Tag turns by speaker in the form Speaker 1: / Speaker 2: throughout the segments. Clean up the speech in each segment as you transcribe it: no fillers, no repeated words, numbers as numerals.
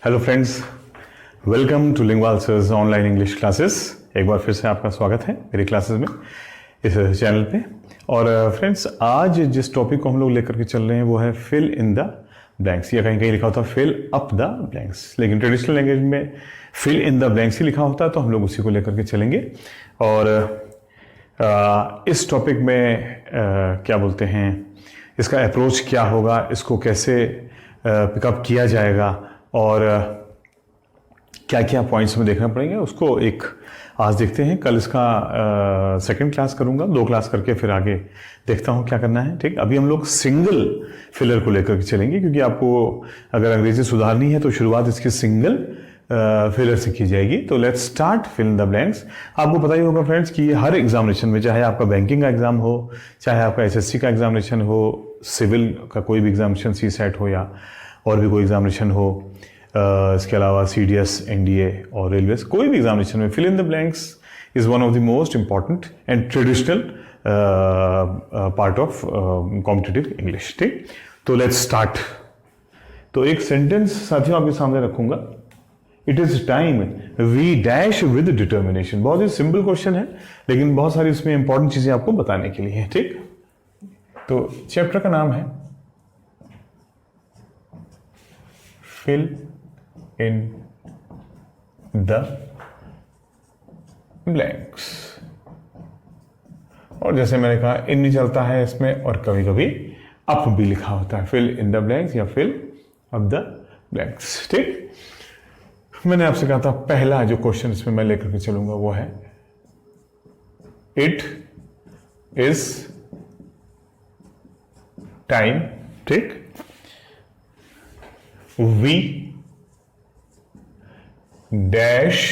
Speaker 1: Hello friends, welcome to लिंग्वाल्सर्स online English classes. एक बार फिर से आपका स्वागत है मेरी क्लासेस में इस चैनल पे। और फ्रेंड्स, आज जिस टॉपिक को हम लोग लेकर के चल रहे हैं वो है फिल इन द ब्लैंक्स, या कहीं कहीं लिखा होता है फिल अप द ब्लैंक्स, लेकिन ट्रेडिशनल लैंग्वेज में फिल इन द ब्लैंक्स ही लिखा होता है, तो हम लोग उसी को लेकर के चलेंगे। और इस टॉपिक में क्या बोलते हैं, इसका अप्रोच क्या होगा, इसको कैसे पिकअप किया जाएगा और क्या क्या पॉइंट्स में देखना पड़ेंगे, उसको एक आज देखते हैं। कल इसका सेकंड क्लास करूंगा, 2 क्लास करके फिर आगे देखता हूं क्या करना है। ठीक, अभी हम लोग सिंगल फिलर को लेकर के चलेंगे, क्योंकि आपको अगर अंग्रेजी सुधारनी है तो शुरुआत इसकी सिंगल फिलर से की जाएगी। तो let's start fill in the blanks. आपको पता ही होगा फ्रेंड्स कि ये हर एग्जामिनेशन में, चाहे आपका बैंकिंग का एग्जाम हो, चाहे आपका एसएससी का एग्जामिनेशन हो, सिविल का कोई भी एग्जामिनेशन, सी सेट हो या और भी कोई एग्जामिनेशन हो, इसके अलावा सीडीएस, एनडीए और रेलवेज, कोई भी एग्जामिनेशन में fill in the blanks is one of the most important and traditional part of competitive English. ठीक, तो लेट्स स्टार्ट। तो एक सेंटेंस साथियों आपके सामने रखूंगा, it is time we dash with determination. बहुत ही सिंपल क्वेश्चन है, लेकिन बहुत सारी इसमें इंपॉर्टेंट चीजें आपको बताने के लिए है। ठीक, तो चैप्टर का नाम है फिल इन द ब्लैंक्स। और जैसे मैंने कहा, इन नहीं चलता है इसमें, और कभी कभी अप भी लिखा होता है, फिल इन द ब्लैंक्स या फिल अप द ब्लैंक्स। ठीक, मैंने आपसे कहा था पहला जो क्वेश्चन इसमें मैं लेकर के चलूंगा वो है इट इज टाइम। ठीक, वी डैश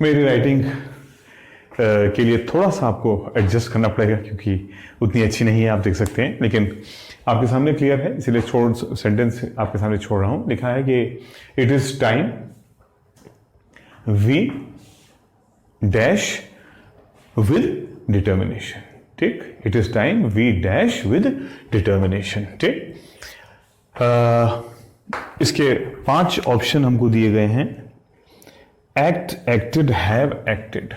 Speaker 1: मेरी राइटिंग के लिए थोड़ा सा आपको एडजस्ट करना पड़ेगा, क्योंकि उतनी अच्छी नहीं है, आप देख सकते हैं, लेकिन आपके सामने क्लियर है, इसलिए सेंटेंस आपके सामने छोड़ रहा हूं। लिखा है कि it is time we dash with determination. ठीक, it is time we dash with determination. ठीक, इसके 5 ऑप्शन हमको दिए गए हैं। Act, acted, have acted.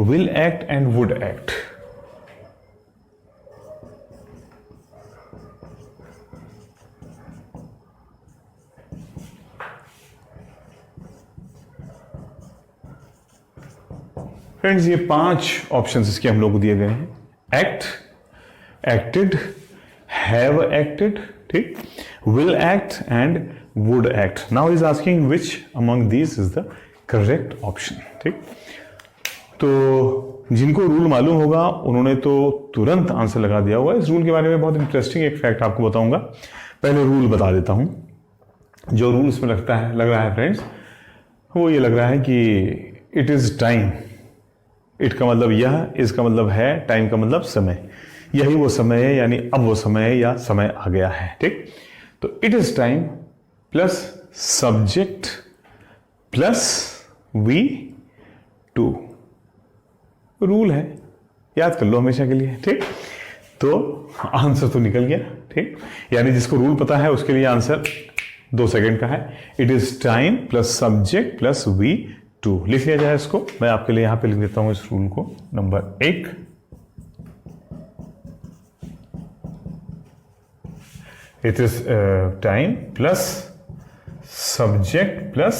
Speaker 1: will act and would act. Friends, ये 5 ऑप्शंस इसके हम लोग को दिए गए हैं। एक्ट, एक्टेड, हैव एक्टेड, ठीक, will act and would act. Now is asking which among these is the correct option. ठीक, तो जिनको रूल मालूम होगा उन्होंने तो तुरंत आंसर लगा दिया होगा। इस रूल के बारे में बहुत इंटरेस्टिंग एक फैक्ट आपको बताऊंगा। पहले रूल बता देता हूं। जो रूल इसमें लग रहा है फ्रेंड्स, वो ये लग रहा है कि इट इज टाइम। इट का मतलब यह, इसका मतलब है, टाइम का मतलब समय। यही वो समय है, यानी अब वो समय है या समय आ गया है। ठीक, तो it is time plus subject plus V two rule है, याद कर लो हमेशा के लिए। ठीक, तो आंसर तो निकल गया। ठीक, यानी जिसको रूल पता है उसके लिए आंसर 2 सेकंड का है। It is time plus subject plus V two. लिख लिया जाए इसको, मैं आपके लिए यहां पे लिख देता हूं इस रूल को। Number 1, it is time plus subject plus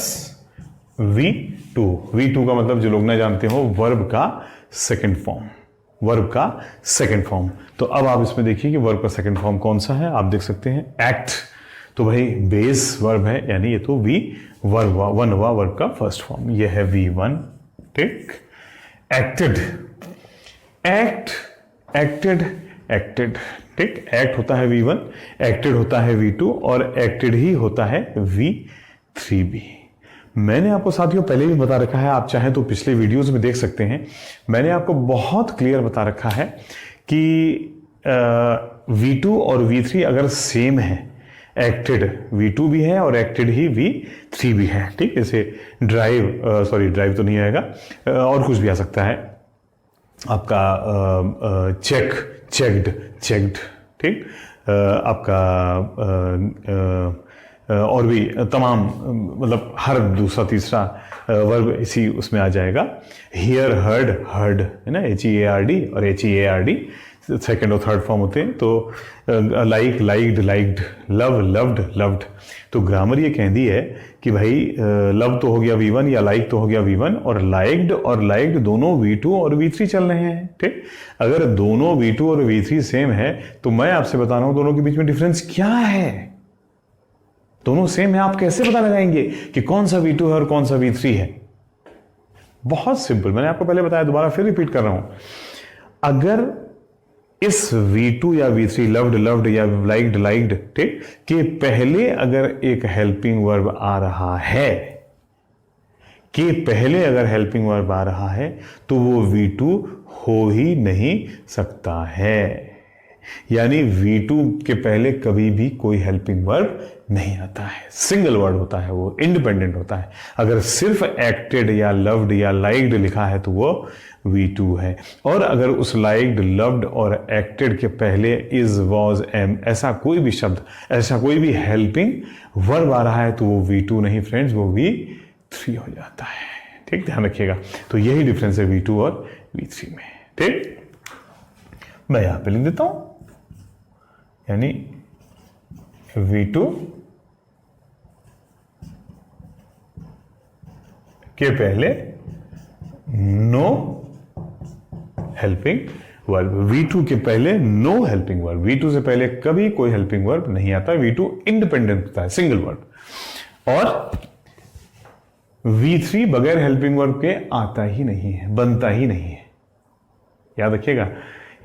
Speaker 1: V two. V two का मतलब जो लोग ना जानते हो, वर्ब का सेकंड फॉर्म, वर्ब का सेकंड फॉर्म। तो अब आप इसमें देखिए कि वर्ब का सेकंड फॉर्म कौन सा है। आप देख सकते हैं एक्ट, तो भाई बेस वर्ब है, यानी ये तो वी वर्ब वन हुआ, वर्ब का फर्स्ट फॉर्म, ये है V1। ठीक, एक्टेड, एक्ट, एक्टेड, एक्टेड। ठीक, एक्ट होता है V1, एक्टेड होता है V2 और एक्टेड ही होता है V3 भी। मैंने आपको साथियों पहले भी बता रखा है, आप चाहें तो पिछले वीडियोस में देख सकते हैं। मैंने आपको बहुत क्लियर बता रखा है कि V2 और V3 अगर सेम है, एक्टेड V2 भी है और एक्टेड ही V3 भी है, ठीक। जैसे ड्राइव तो नहीं आएगा, और कुछ भी आ सकता है आपका, चेक्ड, ठीक। आपका और भी तमाम, मतलब हर दूसरा तीसरा वर्ब इसी उसमें आ जाएगा। हियर, हर्ड है ना, HEARD और HEARD सेकेंड और थर्ड फॉर्म होते हैं। तो लाइक, लाइक्ड, लव्ड। तो ग्रामर ये कहती है कि भाई लव तो हो गया V1 या लाइक तो हो गया V1, और लाइक्ड दोनों V2 और V3 चल रहे हैं, ठीक। अगर दोनों V2 और V3 सेम है तो मैं आपसे बता रहा हूं दोनों के बीच में डिफरेंस क्या है। दोनों सेम है, आप कैसे पता लगाएंगे कि कौन सा V2 है और कौन सा V3 है? बहुत सिंपल, मैंने आपको पहले बताया, दोबारा फिर रिपीट कर रहा हूं। अगर इस V2 या V3, लव्ड या लाइक्ड, ठीक, के पहले अगर एक हेल्पिंग वर्ब आ रहा है, तो वो V2 हो ही नहीं सकता है। यानी V2 के पहले कभी भी कोई हेल्पिंग वर्ब नहीं आता है, सिंगल वर्ड होता है, वो इंडिपेंडेंट होता है। अगर सिर्फ एक्टेड या लव्ड या लाइक्ड लिखा है तो वो V2 है, और अगर उस लाइक्ड, लव्ड और एक्टेड के पहले इज, वॉज, एम ऐसा कोई भी शब्द, ऐसा कोई भी हेल्पिंग वर्ब आ रहा है तो वो V2 नहीं फ्रेंड्स, वो V3 हो जाता है, ठीक। ध्यान रखिएगा। तो यही डिफरेंस है V2 और V3 में, ठीक। मैं यहां पे लिख देता हूं, यानी V2 के पहले नो हेल्पिंग वर्ब, V2 के पहले नो हेल्पिंग वर्ब। V2 से पहले कभी कोई हेल्पिंग वर्ब नहीं आता, V2 इंडिपेंडेंट होता है, सिंगल वर्ब। और V3 बगैर हेल्पिंग वर्ब के आता ही नहीं है, बनता ही नहीं है। याद रखिएगा,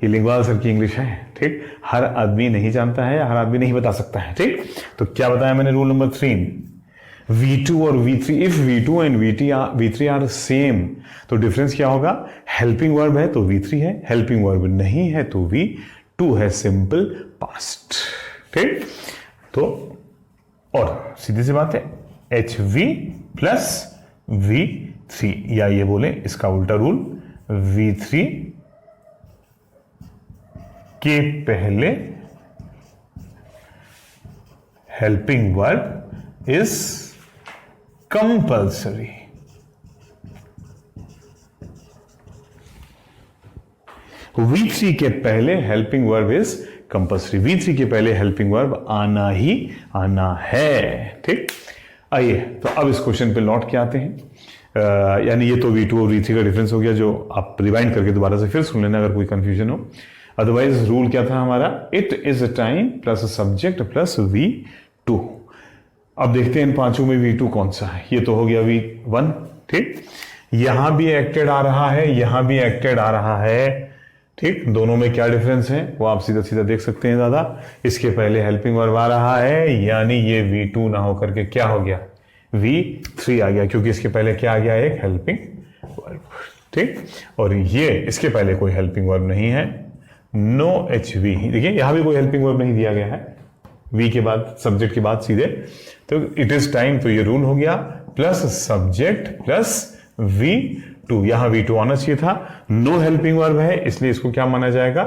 Speaker 1: ये लिंगवाल सर की इंग्लिश है, ठीक। हर आदमी नहीं जानता है, हर आदमी नहीं बता सकता है, ठीक। तो क्या बताया मैंने, रूल नंबर 3, V2 और V3, if V2 and V3 are same, तो डिफरेंस क्या होगा? हेल्पिंग वर्ब है तो V3 है, हेल्पिंग वर्ब नहीं है तो V2 है, सिंपल पास्ट, ठीक। तो और सीधी सी बात है, HV प्लस V3, या ये बोले इसका उल्टा रूल, V3 के पहले helping verb is compulsory. V3 के पहले helping verb is compulsory, V3 के पहले हेल्पिंग वर्ब आना ही आना है, ठीक। आइए तो अब इस क्वेश्चन पे लौट के आते हैं। यानी ये तो V2 और V3 का डिफरेंस हो गया, जो आप रिवाइंड करके दोबारा से फिर सुन लेना अगर कोई कंफ्यूजन हो। अदरवाइज रूल क्या था हमारा, it is a time plus subject plus V2। अब देखते हैं इन पांचों में V2 कौन सा है। ये तो हो गया V1, ठीक। यहां भी एक्टेड आ रहा है, यहां भी एक्टेड आ रहा है, ठीक। दोनों में क्या डिफरेंस है वो आप सीधा सीधा देख सकते हैं दादा। इसके पहले हेल्पिंग वर्ब आ रहा है, यानी ये V2 ना होकर के क्या हो गया, V3 आ गया, क्योंकि इसके पहले क्या आ गया, एक हेल्पिंग वर्ब, ठीक। और ये इसके पहले कोई हेल्पिंग वर्ब नहीं है, नो HV। देखिए यहां भी कोई हेल्पिंग वर्ब नहीं दिया गया है, V के बाद, सब्जेक्ट के बाद सीधे, तो इट इज टाइम, तो ये रूल हो गया, प्लस सब्जेक्ट प्लस V2। यहां V2 आना चाहिए था, नो हेल्पिंग वर्ब है इसलिए इसको क्या माना जाएगा,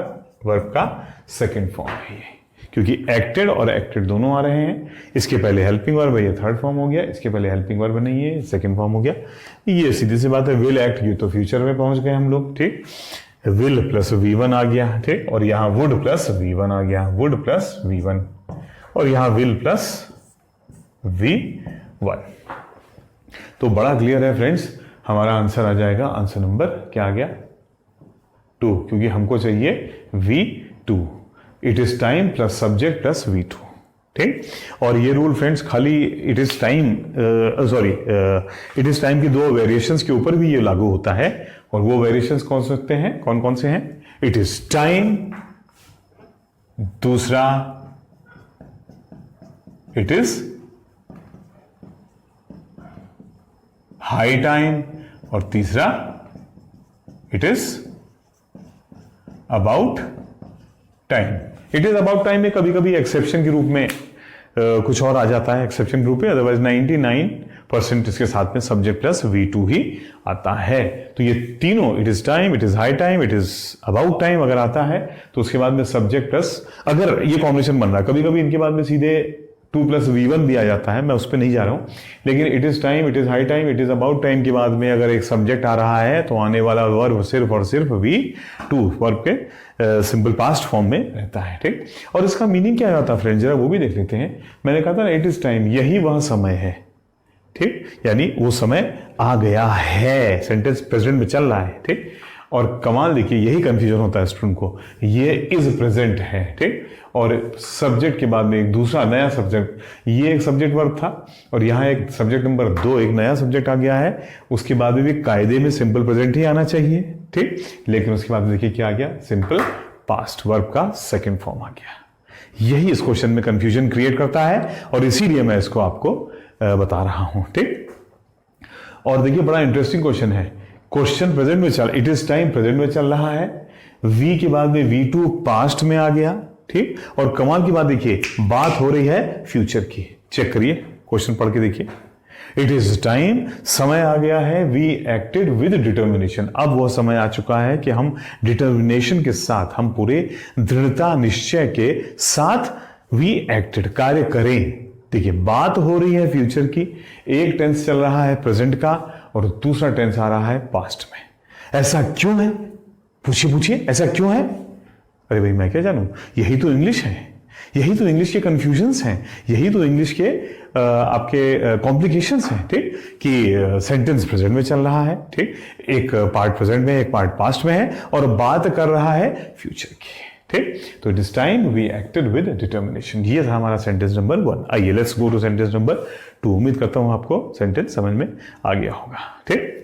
Speaker 1: वर्ब का सेकंड फॉर्म है ये, क्योंकि एक्टेड और एक्टेड दोनों आ रहे हैं। इसके पहले हेल्पिंग वर्ब है, ये थर्ड फॉर्म हो गया, इसके पहले हेल्पिंग वर्ब नहीं है, सेकंड फॉर्म हो गया। ये सीधी सी बात है, विल एक्ट, ये तो फ्यूचर में पहुंच गए हम लोग, ठीक। विल प्लस V1 आ गया, ठीक। और यहां वुड प्लस V1 आ गया, वुड प्लस V1, और यहां विल प्लस V1। तो बड़ा क्लियर है फ्रेंड्स, हमारा आंसर आ जाएगा, आंसर नंबर क्या आ गया, 2, क्योंकि हमको चाहिए V2। It is time plus subject plus V2, ठीक। और ये रूल फ्रेंड्स खाली इट इज टाइम की दो वेरिएशंस के ऊपर भी ये लागू होता है, और वो वेरिएशंस कौन सकते हैं, कौन कौन से हैं, इट इज टाइम, दूसरा इट इज हाई टाइम, और तीसरा it is about time. It is about time में कभी कभी एक्सेप्शन के रूप में कुछ और आ जाता है एक्सेप्शन के रूप में, अदरवाइज 99% इसके साथ में सब्जेक्ट प्लस V2 ही आता है। तो ये तीनों, it is time, it is high time, it is about time अगर आता है तो उसके बाद में सब्जेक्ट प्लस, अगर ये कॉम्बिनेशन बन रहा है, कभी कभी इनके बाद में सीधे 2 + V1 भी आ जाता है, मैं उस पर नहीं जा रहा हूं, लेकिन it is time, it is high time, it is about time के बाद में अगर एक सब्जेक्ट आ रहा है तो आने वाला वर्ब सिर्फ और सिर्फ V2 वर्ब के सिंपल पास्ट फॉर्म में रहता है। ठीक, और इसका मीनिंग क्या होता है फ्रेंड, जरा वो भी देख लेते हैं। मैंने कहा था इट इज टाइम, यही वह समय है। ठीक, यानी वो समय आ गया है, सेंटेंस प्रेजेंट में चल रहा है। ठीक, और कमाल देखिए, यही कंफ्यूजन होता है स्टूडेंट को, ये इज प्रेजेंट है। ठीक, और सब्जेक्ट के बाद में एक दूसरा नया सब्जेक्ट, ये एक सब्जेक्ट वर्ब था और यहाँ एक सब्जेक्ट नंबर 2 एक नया सब्जेक्ट आ गया है। उसके बाद में भी कायदे में सिंपल प्रेजेंट ही आना चाहिए। ठीक, लेकिन उसके बाद देखिए क्या आ गया, सिंपल पास्ट वर्ब का सेकंड फॉर्म आ गया। यही इस क्वेश्चन में कंफ्यूजन क्रिएट करता है और इसीलिए मैं इसको आपको बता रहा हूं। ठीक, और देखिए बड़ा इंटरेस्टिंग क्वेश्चन है। क्वेश्चन प्रेजेंट में चल, इट इज टाइम प्रेजेंट में चल रहा है, वी के बाद में V2 पास्ट में आ गया। ठीक, और कमाल की बात देखिए, बात हो रही है फ्यूचर की। चेक करिए, क्वेश्चन पढ़ के देखिए। इट इज टाइम, समय आ गया है, वी एक्टेड विद डिटर्मिनेशन, अब वह समय आ चुका है कि हम डिटर्मिनेशन के साथ, हम पूरे दृढ़ता निश्चय के साथ वी एक्टेड, कार्य करें। देखिए बात हो रही है फ्यूचर की, एक टेंस चल रहा है प्रेजेंट का और दूसरा टेंस आ रहा है पास्ट में। ऐसा क्यों है, पूछिए ऐसा क्यों है? अरे भाई मैं क्या जानूं, यही तो इंग्लिश है, यही तो इंग्लिश के कंफ्यूजन्स हैं, यही तो इंग्लिश के आपके कॉम्प्लिकेशंस हैं। ठीक, कि सेंटेंस प्रेजेंट में चल रहा है, ठीक, एक पार्ट प्रेजेंट में एक पार्ट पास्ट में है और बात कर रहा है फ्यूचर की। ठीक, तो it is time we acted with determination. ये था हमारा सेंटेंस नंबर 1। आइए let's go to sentence number 2। उम्मीद करता हूं आपको सेंटेंस समझ में आ गया होगा। ठीक,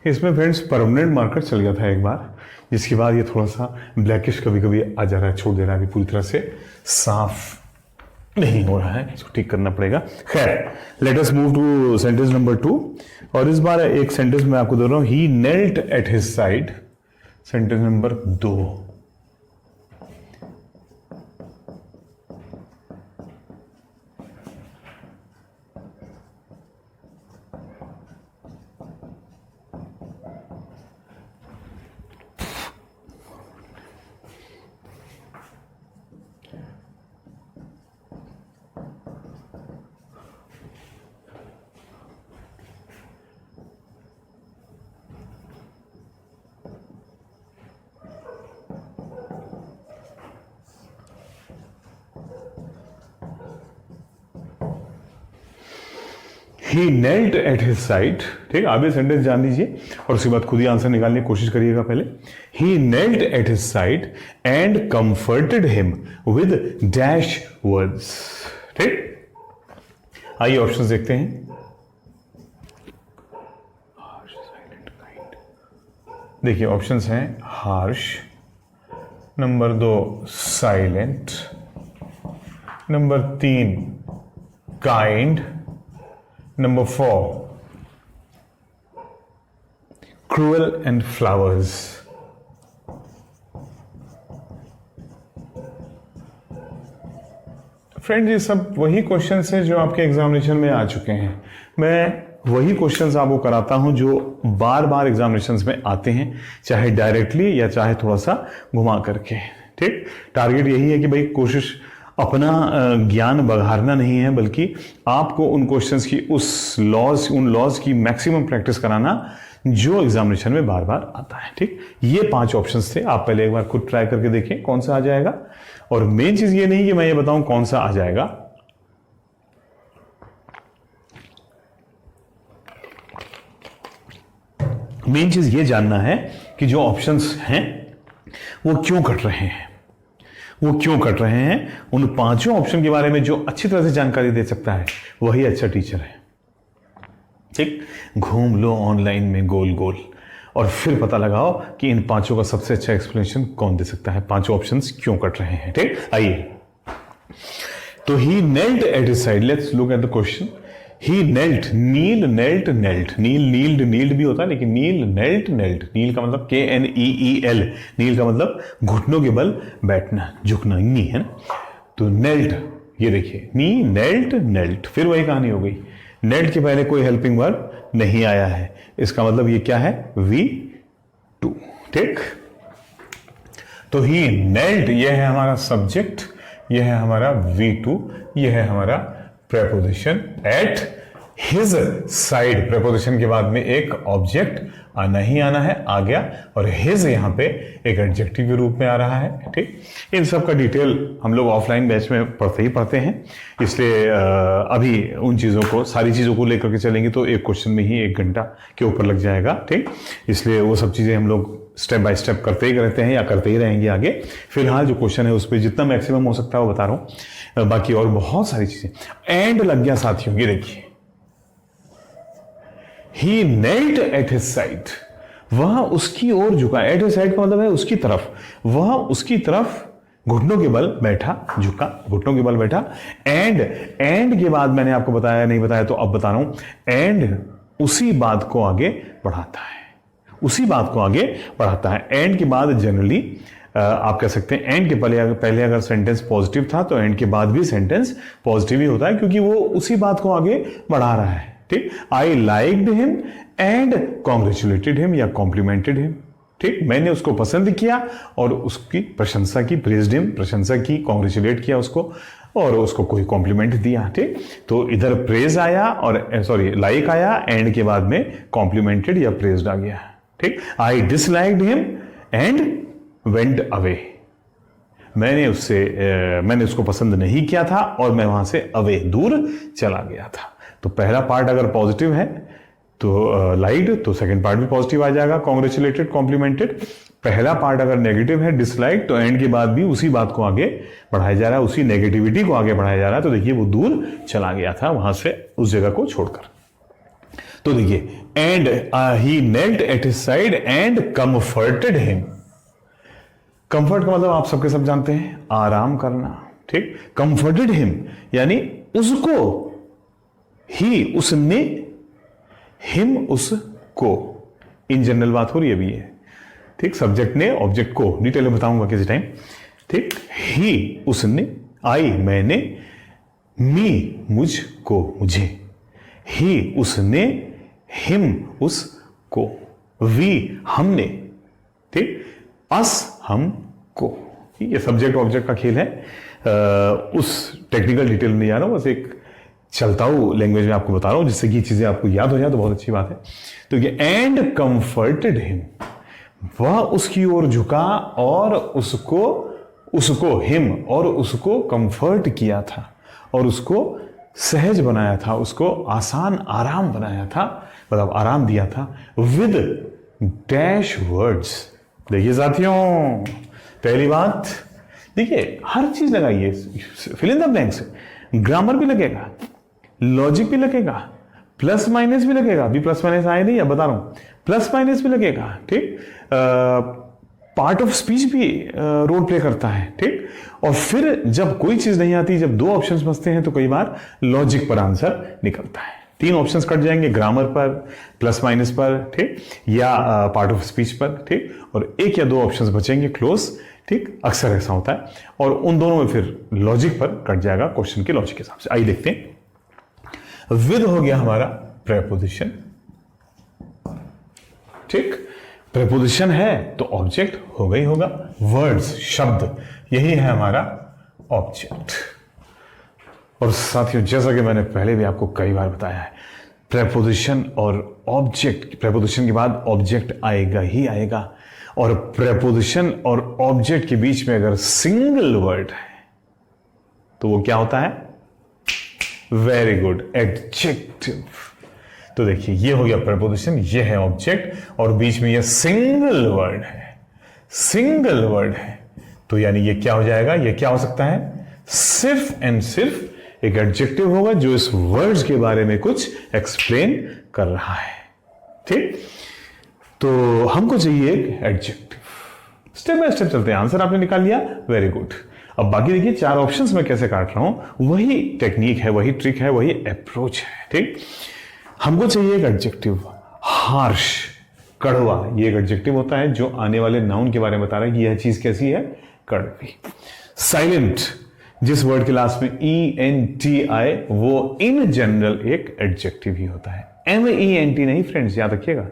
Speaker 1: इसमें फ्रेंड्स परमानेंट मार्कर चल गया था एक बार, जिसके बाद ये थोड़ा सा ब्लैकिश कभी कभी आ जा रहा है, छोड़ दे रहा है, अभी पूरी तरह से साफ नहीं हो रहा है, इसको ठीक करना पड़ेगा। खैर, let us move to sentence number 2। और इस बार एक सेंटेंस मैं आपको दे रहा हूं, ही knelt at his side. Sentence number 2। He knelt at his side। ठीक, आप ये सेंटेंस जान लीजिए और उसके बाद खुद ही आंसर निकालने की कोशिश करिएगा पहले। He knelt at his side and comforted him with dash words। ठीक, आइए ऑप्शंस देखते हैं। देखिए ऑप्शंस हैं harsh, number 2 silent, number 3 kind, number 4 cruel and flowers। Friends ये सब वही क्वेश्चंस हैं जो आपके एग्जामिनेशन में आ चुके हैं। मैं वही क्वेश्चंस आपको कराता हूं जो बार बार एग्जामिनेशंस में आते हैं, चाहे डायरेक्टली या चाहे थोड़ा सा घुमा करके। ठीक, टारगेट यही है कि भाई कोशिश अपना ज्ञान बढ़ाना नहीं है, बल्कि आपको उन क्वेश्चंस की उन लॉज की मैक्सिमम प्रैक्टिस कराना जो एग्जामिनेशन में बार बार आता है। ठीक, ये 5 ऑप्शंस थे, आप पहले एक बार खुद ट्राई करके देखें कौन सा आ जाएगा। और मेन चीज ये नहीं कि मैं ये बताऊं कौन सा आ जाएगा, मेन चीज ये जानना है कि जो ऑप्शंस हैं वो क्यों कट रहे हैं, वो क्यों कट रहे हैं। उन पांचों ऑप्शन के बारे में जो अच्छी तरह से जानकारी दे सकता है वही अच्छा टीचर है। ठीक, घूम लो ऑनलाइन में गोल गोल और फिर पता लगाओ कि इन पांचों का सबसे अच्छा एक्सप्लेनेशन कौन दे सकता है, पांचों ऑप्शंस क्यों कट रहे हैं। ठीक, आइए। तो he knelt at his side, let's look at the question. He knelt, kneel, knelt, knelt, kneel, kneeled, kneeled भी होता है, लेकिन नील, नेल्ट, नेल्ट, नील का मतलब KNEEL, नील का मतलब घुटनों के बल बैठना, झुकना, नी है ना। तो नेल्ट, ये देखिए, नी, नेल्ट, नेल्ट, फिर वही कहानी हो गई। नेल्ट के पहले कोई हेल्पिंग वर्ब नहीं आया है, इसका मतलब ये क्या है, V2। ठीक, तो ही नेल्ट, यह है हमारा सब्जेक्ट, यह है हमारा V2, यह है हमारा preposition eight his side. Preposition के बाद में एक ऑब्जेक्ट आना ही आना है, आ गया, और हिज यहां पे एक एडजेक्टिव के रूप में आ रहा है। ठीक, इन सब का डिटेल हम लोग ऑफलाइन बैच में पढ़ते ही पढ़ते हैं, इसलिए अभी उन चीज़ों को, सारी चीज़ों को लेकर के चलेंगे तो एक क्वेश्चन में ही 1 घंटा के ऊपर लग जाएगा। ठीक, इसलिए वो सब चीज़ें हम लोग स्टेप बाय स्टेप करते ही रहते हैं या करते ही रहेंगे आगे। फिलहाल जो क्वेश्चन है उस पर जितना मैक्सिमम हो सकता है वो बता रहा हूं, बाकी और बहुत सारी चीजें। एंड लग गया साथियों, ये देखिए, ही नेल्ट एट हिज साइड, वह उसकी ओर झुका। एट हिज साइड का मतलब है उसकी तरफ, वह उसकी तरफ घुटनों के बल बैठा, झुका, घुटनों के बल बैठा। एंड के बाद मैंने आपको बताया, नहीं बताया तो अब बता रहा हूं, एंड उसी बात को आगे बढ़ाता है, उसी बात को आगे बढ़ाता है। एंड के बाद जनरली आप कह सकते हैं एंड के पहले अगर सेंटेंस पॉजिटिव था तो एंड के बाद भी सेंटेंस पॉजिटिव ही होता है, क्योंकि वो उसी बात को आगे बढ़ा रहा है। ठीक, I liked him and congratulated him या कॉम्प्लीमेंटेड हिम। ठीक, मैंने उसको पसंद किया और उसकी प्रशंसा की, प्रेज्ड हिम, प्रशंसा की, कॉन्ग्रेचुलेट किया उसको और उसको कोई कॉम्प्लीमेंट दिया। ठीक, तो इधर प्रेज आया और सॉरी लाइक आया, एंड के बाद में कॉम्प्लीमेंटेड या प्रेज्ड आ गया। ठीक, I disliked him and went away, मैंने उसको पसंद नहीं किया था और मैं वहां से अवे, दूर चला गया था। तो पहला पार्ट अगर पॉजिटिव है तो लाइक्ड, तो सेकंड पार्ट भी पॉजिटिव आ जाएगा, कॉन्ग्रेचुलेटेड, कॉम्प्लीमेंटेड। पहला पार्ट अगर नेगेटिव है, डिसलाइक, तो एंड के बाद भी उसी बात को आगे बढ़ाया जा रहा है, उसी नेगेटिविटी को आगे बढ़ाया जा रहा है। तो देखिए वो दूर चला गया था वहां से, उस जगह को छोड़कर। तो देखिए, and he knelt at his side and comforted him. Comfort का मतलब आप सबके सब जानते हैं, आराम करना। ठीक, कंफर्टेड हिम यानी उसको, ही उसने, हिम उसको, इन जनरल बात हो रही है अभी ये। ठीक, सब्जेक्ट ने ऑब्जेक्ट को, डिटेल में बताऊंगा किसी टाइम। ठीक, ही उसने, आई मैंने, मी मुझको, मुझे, ही उसने, हिम उसको, वी हमने, ठीक, अस हमको। ये सब्जेक्ट ऑब्जेक्ट का खेल है, उस टेक्निकल डिटेल में नहीं जा रहा हूं, बस एक चलता हूं लैंग्वेज में आपको बता रहा हूं जिससे कि चीजें आपको याद हो जाए तो बहुत अच्छी बात है। तो ये एंड कंफर्टेड हिम, वह उसकी ओर झुका और उसको हिम और उसको कंफर्ट किया था और उसको सहज बनाया था, उसको आसान आराम बनाया था, मतलब आराम दिया था। विद डैश वर्ड्स, देखिए साथियों, पहली बात देखिए, हर चीज लगाइए, fill in the blanks, grammar भी लगेगा, लॉजिक भी लगेगा, प्लस माइनस भी लगेगा। अभी प्लस माइनस आए नहीं, अब बता रहा हूं, प्लस माइनस भी लगेगा। ठीक, पार्ट ऑफ स्पीच भी रोल प्ले करता है। ठीक, और फिर जब कोई चीज नहीं आती, जब 2 ऑप्शंस बचते हैं तो कई बार लॉजिक पर आंसर निकलता है। 3 ऑप्शंस कट जाएंगे, ग्रामर पर, प्लस माइनस पर, ठीक, या पार्ट ऑफ स्पीच पर। ठीक, और 1 या 2 ऑप्शंस बचेंगे क्लोज। ठीक, अक्सर ऐसा होता है, और उन दोनों में फिर लॉजिक पर कट जाएगा क्वेश्चन के लॉजिक के हिसाब से। आइए देखते हैं, विद हो गया हमारा प्रेपोजिशन। ठीक, प्रेपोजिशन है तो ऑब्जेक्ट होगा ही होगा, वर्ड्स, शब्द, यही है हमारा ऑब्जेक्ट। और साथियों, जैसा कि मैंने पहले भी आपको कई बार बताया है, प्रेपोजिशन और ऑब्जेक्ट, प्रेपोजिशन के बाद ऑब्जेक्ट आएगा ही आएगा, और प्रेपोजिशन और ऑब्जेक्ट के बीच में अगर सिंगल वर्ड है तो वो क्या होता है, वेरी गुड, एडजेक्टिव। तो देखिए ये हो गया प्रपोजिशन, ये है ऑब्जेक्ट और बीच में ये सिंगल वर्ड है, सिंगल वर्ड है, तो यानी ये क्या हो जाएगा, ये क्या हो सकता है, सिर्फ एंड सिर्फ एक एडजेक्टिव होगा जो इस वर्ड्स के बारे में कुछ एक्सप्लेन कर रहा है। ठीक, तो हमको चाहिए एक एडजेक्टिव। स्टेप बाय स्टेप चलते हैं। आंसर आपने निकाल लिया, वेरी गुड। अब बाकी देखिए 4 ऑप्शंस में कैसे काट रहा हूं, वही टेक्निक है, वही ट्रिक है, वही अप्रोच है। ठीक, हमको चाहिए एक एडजेक्टिव, हार्श, कड़वा, ये एक एडजेक्टिव होता है जो आने वाले नाउन के बारे में बता रहा है कि यह चीज कैसी है, कड़वी। साइलेंट, जिस वर्ड के लास्ट में ENT आए वो इन जनरल एक एडजेक्टिव ही होता है, MENT नहीं फ्रेंड्स, याद रखिएगा।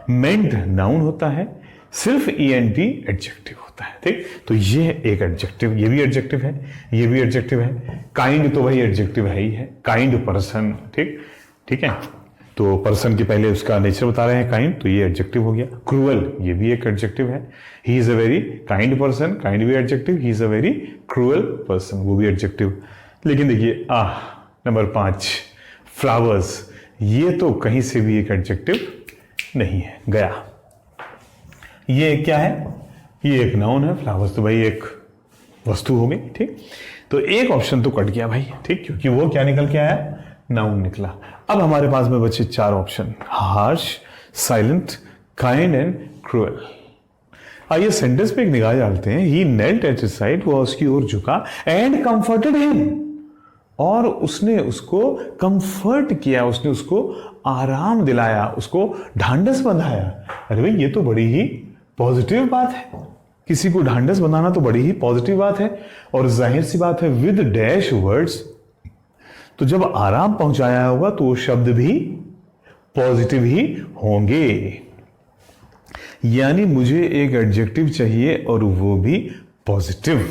Speaker 1: मेंट नाउन होता है, सिर्फ ENT एडजेक्टिव होता है। ठीक, तो ये एक एडजेक्टिव, ये भी एडजेक्टिव है, ये भी एडजेक्टिव है। काइंड तो भाई एडजेक्टिव है ही है, काइंड पर्सन। ठीक, ठीक है, तो पर्सन के पहले उसका नेचर बता रहे हैं काइंड, तो ये एडजेक्टिव हो गया। क्रूअल, ये भी एक एडजेक्टिव है। He is a very kind person, kind भी adjective, he is a very cruel person, वो भी एडजेक्टिव। लेकिन देखिए नंबर 5 फ्लावर्स, ये तो कहीं से भी एक एडजेक्टिव नहीं है, गया। ये क्या है, ये एक नाउन है, फ्लावर्स तो भाई एक वस्तु हो गई। ठीक, तो एक ऑप्शन तो कट गया भाई, ठीक, क्योंकि वो क्या निकल के आया, नाउन निकला। अब हमारे पास में बचे 4 option, harsh, silent, kind and cruel. आइए सेंटेंस पे एक निगाह डालते हैं। ही knelt at his side, वो उसकी ओर झुका, एंड कंफर्टेड हिम, और उसने उसको कंफर्ट किया, उसने उसको आराम दिलाया, उसको ढांढस बंधाया। अरे भाई ये तो बड़ी ही पॉजिटिव बात है, किसी को ढांढस बंधाना तो बड़ी ही पॉजिटिव बात है। और जाहिर सी बात है विद डैश वर्ड्स, तो जब आराम पहुंचाया होगा तो वो शब्द भी पॉजिटिव ही होंगे। यानी मुझे एक एडजेक्टिव चाहिए और वो भी पॉजिटिव।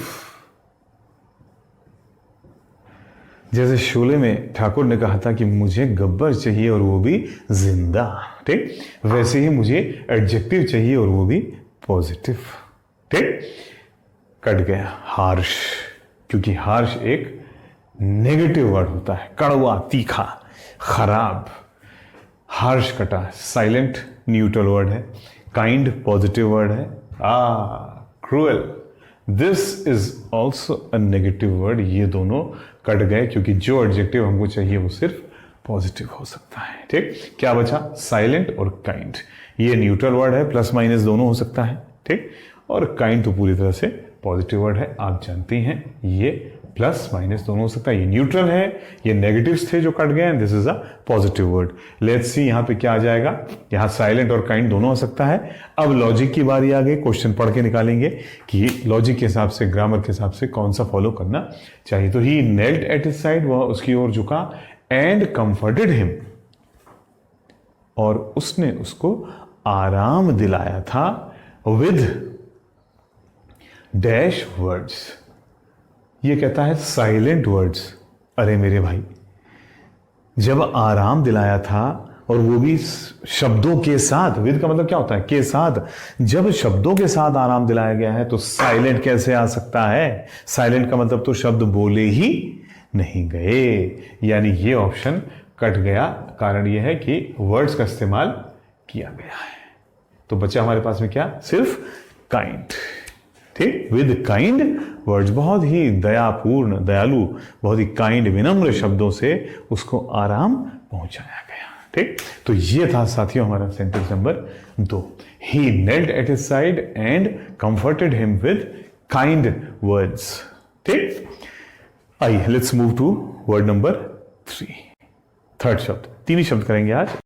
Speaker 1: जैसे शोले में ठाकुर ने कहा था कि मुझे गब्बर चाहिए और वो भी जिंदा। ठीक, वैसे ही मुझे एडजेक्टिव चाहिए और वो भी पॉजिटिव। ठीक, कट गया हार्श, क्योंकि हार्श एक नेगेटिव वर्ड होता है, कड़वा, तीखा, खराब। हार्श कटा। साइलेंट न्यूट्रल वर्ड है, काइंड पॉजिटिव वर्ड है, cruel this is also a negative word. ये दोनों कट गए क्योंकि जो एडजेक्टिव हमको चाहिए वो सिर्फ पॉजिटिव हो सकता है। ठीक, क्या बचा, साइलेंट और काइंड। ये न्यूट्रल वर्ड है, प्लस माइनस दोनों हो सकता है। ठीक, और काइंड तो पूरी तरह से पॉजिटिव वर्ड है, आप जानते हैं, ये प्लस माइनस दोनों हो सकता है। ये न्यूट्रल है, ये नेगेटिव्स थे जो कट गए, this is a positive word. Let's see यहां पे क्या आ जाएगा, यहां साइलेंट और काइंड दोनों हो सकता है। अब लॉजिक की बारी आ गई, क्वेश्चन पढ़ के निकालेंगे कि लॉजिक के हिसाब से, ग्रामर के हिसाब से कौन सा फॉलो करना चाहिए। तो ही knelt एट हिज साइड, वह उसकी ओर झुका, एंड कंफर्टेड हिम, और उसने उसको आराम दिलाया था, विद डैश वर्ड्स। ये कहता है साइलेंट वर्ड्स। अरे मेरे भाई, जब आराम दिलाया था और वो भी शब्दों के साथ, विद का मतलब क्या होता है, के साथ, जब शब्दों के साथ आराम दिलाया गया है तो साइलेंट कैसे आ सकता है। साइलेंट का मतलब तो शब्द बोले ही नहीं गए, यानी ये ऑप्शन कट गया। कारण ये है कि वर्ड्स का इस्तेमाल किया गया है। तो बचा हमारे पास में क्या, सिर्फ काइंड। ठीक, विद काइंड वर्ड्स, बहुत ही दयापूर्ण, दयालु, बहुत ही काइंड, विनम्र शब्दों से उसको आराम पहुंचाया गया। ठीक, तो ये था साथियों हमारा sentence number 2। He knelt at his side and comforted him with kind words। ठीक, आइए let's move to word number 3। Third शब्द, 3 ही शब्द करेंगे आज।